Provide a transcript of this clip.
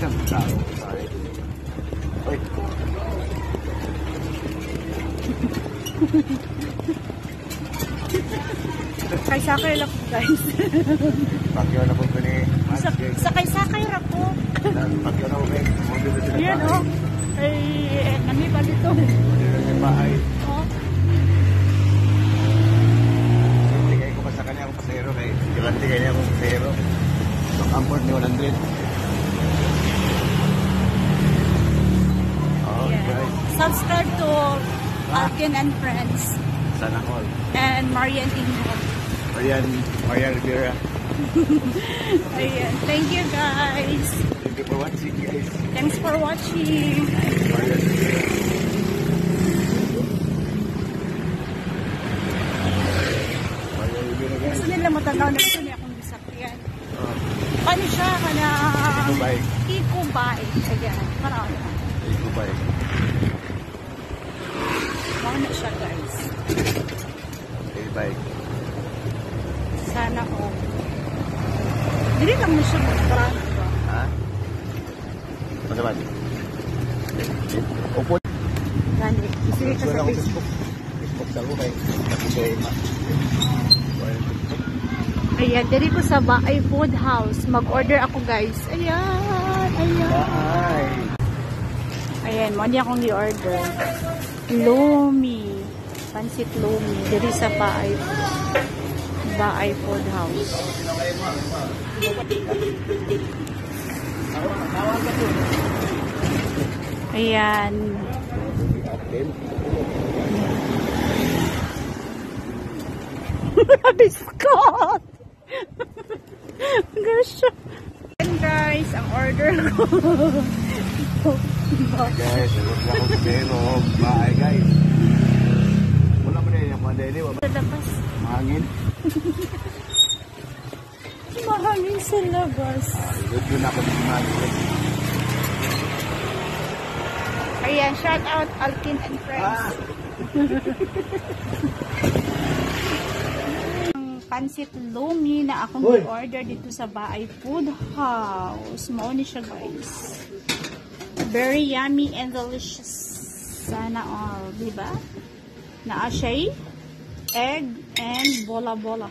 Tao, sorry. Uy. Sakay-sakay lang po, guys. Pagyo na po ito ni Sakay-sakay lang po. Pagyo na po ba? Ayan, oh. Ay, kami ba dito? Yung bahay. Oh. Tingay ko pa sa kanya akong pasero. Tingay niya akong pasero. Pag-amport ni 100. Oh, Yeah. guys. Subscribe to Alkin and Friends Sana all. and Marian Tinho. Marian Rivera. Ayan. Thank you, guys. Thank you for watching, guys. Thanks for watching. Marian Rivera. Marian Rivera, guys. Gusto nila matanaw na gusto niya akong bisakyan. Oh, Paano siya? Kana... Dubai. Eco-bike. Ayan. Parang ano. Dubai. Mauna siya, guys. Okay, bye. Sana ko. Dili lang mo siya mag-brand ba? Ha? Ano ba? Upo. Gani. Sige ka sa Facebook. Facebook sa lukay. Tapos siya ima. Ayan, diri ko sa Baay Food House. Mag-order ako, guys. Ayan. Ayan. Bye! Ayan, mo niya akong i-order. Lumi. Pansit Lumi. Diri sa Baay Food House. Ayan. Biscuit! Gosh. Ayan, guys, ang order ko. Guys, huwag na akong pero. Bye, guys. Wala mo na yung mandali. Sa labas. Mahangin. Mahangin sa labas. Doon ako ng mahangin. Ayan, shout out Alkin and Friends. Ang pansit lumi na akong i-order dito sa Baay Food House. Mauni siya, guys. Very yummy and delicious. Sana all, diba? Naa siya egg and bola-bola.